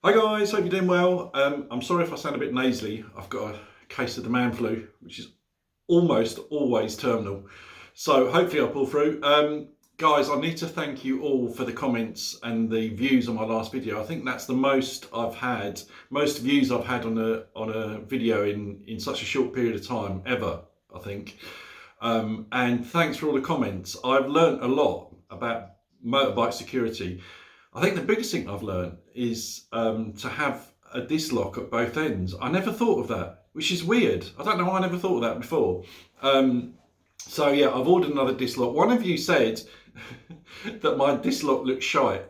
Hi guys, hope you're doing well. I'm sorry if I sound a bit nasally. I've got a case of the man flu, which is almost always terminal. So hopefully I'll pull through. Guys, I need to thank you all for the comments and the views on my last video. I think that's the most views I've had on a video in such a short period of time ever, I think. And thanks for all the comments. I've learned a lot about motorbike security. I think the biggest thing I've learned is to have a disc lock at both ends. I never thought of that, which is weird. I don't know why I never thought of that before. So yeah, I've ordered another disc lock. One of you said that my disc lock looks shite.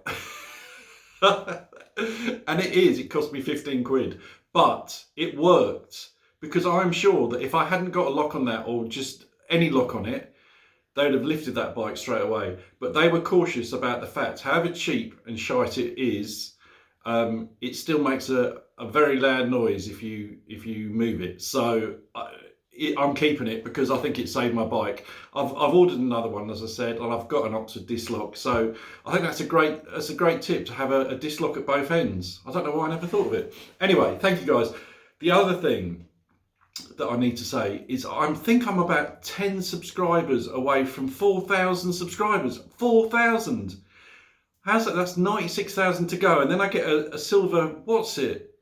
And it is, it cost me 15 quid, but it worked because I'm sure that if I hadn't got a lock on that or just any lock on it, they would have lifted that bike straight away. But they were cautious about the fact, however cheap and shite it is, it still makes a very loud noise if you move it. So I'm keeping it because I think it saved my bike. I've ordered another one, as I said, and I've got an Oxford disc lock. So I think that's a great tip to have a disc lock at both ends. I don't know why I never thought of it. Anyway, thank you guys. The other thing that I need to say is I think I'm about 10 subscribers away from 4,000 subscribers. 4,000. How's that? That's 96,000 to go, and then I get a silver what's it.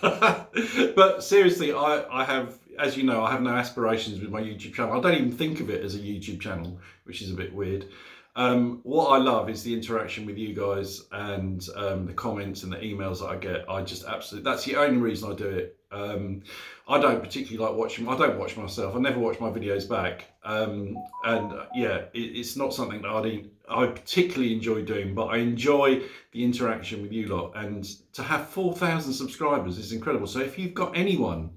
But seriously, I have, as you know, I have no aspirations with my YouTube channel. I don't even think of it as a YouTube channel, which is a bit weird. What I love is the interaction with you guys and the comments and the emails that I get. I just absolutely, that's the only reason I do it. I don't particularly like watching, I don't watch myself, I never watch my videos back. Yeah, it's not something that I particularly enjoy doing, but I enjoy the interaction with you lot. And to have 4,000 subscribers is incredible. So if you've got anyone,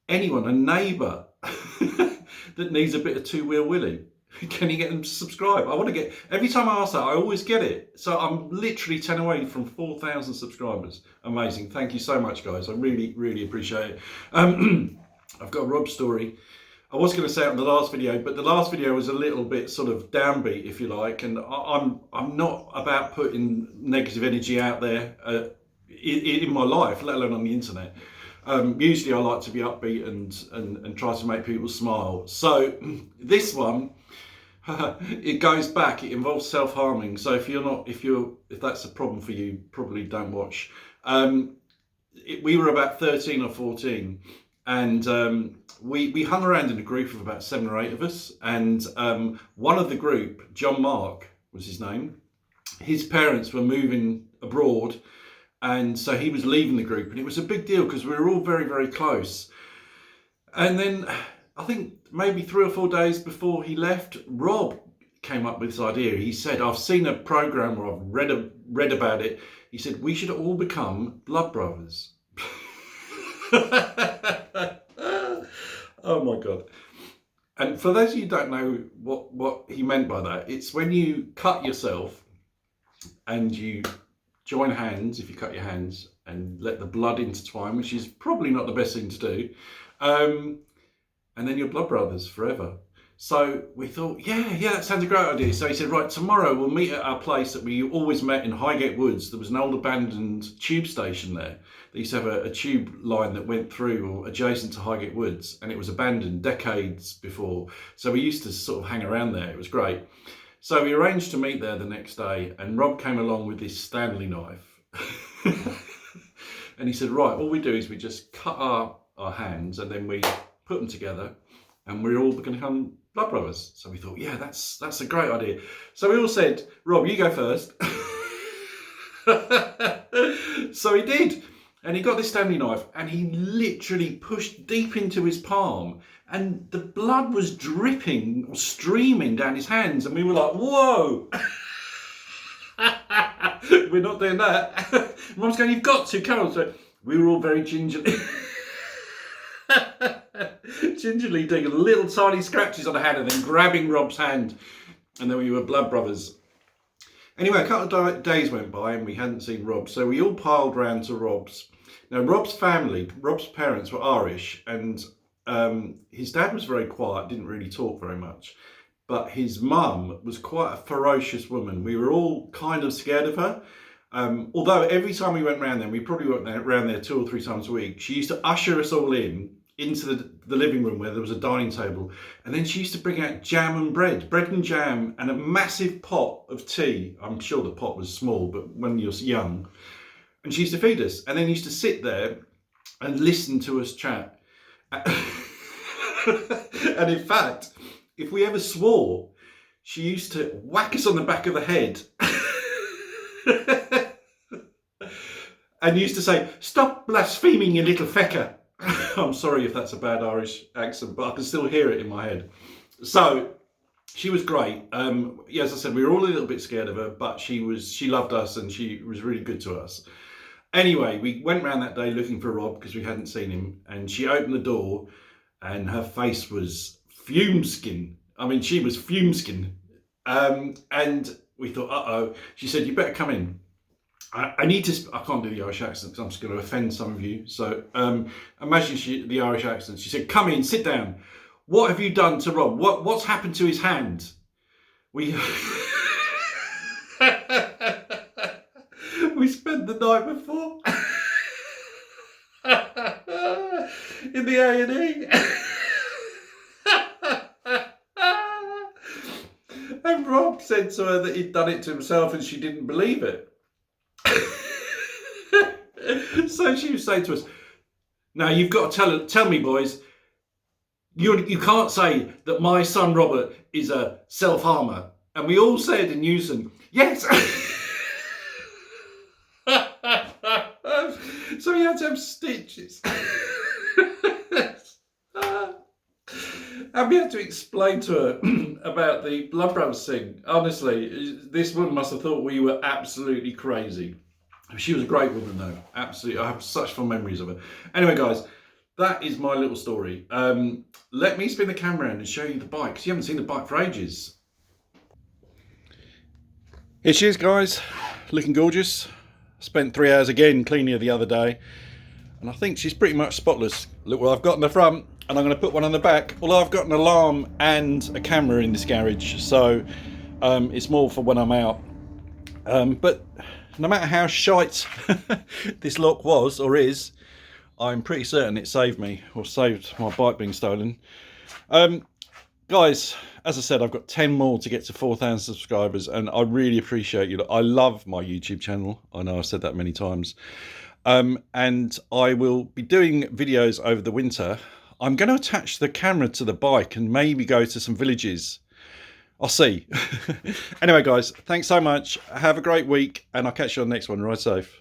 a neighbour that needs a bit of two-wheel willy, can you get them to subscribe? I want to get, every time I ask that, I always get it. So I'm literally 10 away from 4,000 subscribers. Amazing. Thank you so much, guys. I really, really appreciate it. I've got a Rob story. I was going to say it on the last video, but the last video was a little bit sort of downbeat, if you like. And I'm not about putting negative energy out there in my life, let alone on the internet. Usually I like to be upbeat and try to make people smile. So this one, it goes back, it involves self-harming. So if that's a problem for you, probably don't watch. We were about 13 or 14 and we hung around in a group of about 7 or 8 of us. And one of the group, John Mark was his name, his parents were moving abroad. And so he was leaving the group, and it was a big deal because we were all very, very close. And then I think maybe 3 or 4 days before he left, Rob came up with this idea. He said, I've seen a program or I've read about it. He said, we should all become blood brothers. Oh my God. And for those of you who don't know what he meant by that, it's when you cut yourself and you join hands, if you cut your hands, and let the blood intertwine, which is probably not the best thing to do. And then you're blood brothers forever. So we thought, yeah, that sounds a great idea. So he said, right, tomorrow we'll meet at our place that we always met in Highgate Woods. There was an old abandoned tube station there. They used to have a tube line that went through or adjacent to Highgate Woods, and it was abandoned decades before. So we used to sort of hang around there. It was great. So we arranged to meet there the next day, and Rob came along with this Stanley knife. And he said, right, all we do is we just cut our hands and then we put them together and we're all going to become blood brothers. So we thought, yeah, that's a great idea. So we all said, Rob, you go first. So he did. And he got this Stanley knife and he literally pushed deep into his palm, and the blood was dripping or streaming down his hands. And we were like, whoa, we're not doing that. Mum's going, you've got to, come on. So we were all very gingerly doing little tiny scratches on the hand and then grabbing Rob's hand. And then we were blood brothers. Anyway, a couple of days went by and we hadn't seen Rob, so we all piled round to Rob's. Now, Rob's parents were Irish, and his dad was very quiet, didn't really talk very much. But his mum was quite a ferocious woman. We were all kind of scared of her. Although every time we went round there, we probably went round there 2 or 3 times a week, she used to usher us all into the living room where there was a dining table, and then she used to bring out jam and bread and jam, and a massive pot of tea. I'm sure the pot was small, but when you're young, and she used to feed us, and then used to sit there and listen to us chat. And in fact, if we ever swore, she used to whack us on the back of the head and used to say, "Stop blaspheming, you little fecker." I'm sorry if that's a bad Irish accent, but I can still hear it in my head. So she was great. Yeah, as I said, we were all a little bit scared of her, but she loved us and she was really good to us. Anyway, we went round that day looking for Rob because we hadn't seen him, and she opened the door and her face was fume-skin. I mean, she was fume-skin. And we thought, uh-oh. She said, "You better come in. I need to, I can't do the Irish accent because I'm just going to offend some of you. So imagine the Irish accent. She said, "Come in, sit down. What have you done to Rob? What's happened to his hand?" We we spent the night before in the A&E. And Rob said to her that he'd done it to himself and she didn't believe it. So she was saying to us, "Now you've got to tell me, boys, you can't say that my son Robert is a self-harmer." And we all said in unison, "Yes." So he had to have stitches. And we had to explain to her about the blood brothers thing. Honestly, this woman must have thought we were absolutely crazy. She was a great woman though, absolutely. I have such fond memories of her. Anyway guys, that is my little story. Let me spin the camera around and show you the bike, because you haven't seen the bike for ages. Here she is guys, looking gorgeous. Spent 3 hours again cleaning her the other day, and I think she's pretty much spotless. Look what I've got in the front, and I'm going to put one on the back. Although I've got an alarm and a camera in this garage, so it's more for when I'm out. But no matter how shite this lock was or is, I'm pretty certain it saved me, or saved my bike being stolen. Guys, as I said, I've got 10 more to get to 4,000 subscribers, and I really appreciate you. I love my YouTube channel. I know I've said that many times. And I will be doing videos over the winter. I'm going to attach the camera to the bike and maybe go to some villages. I'll see. Anyway, guys, thanks so much. Have a great week, and I'll catch you on the next one. Ride safe.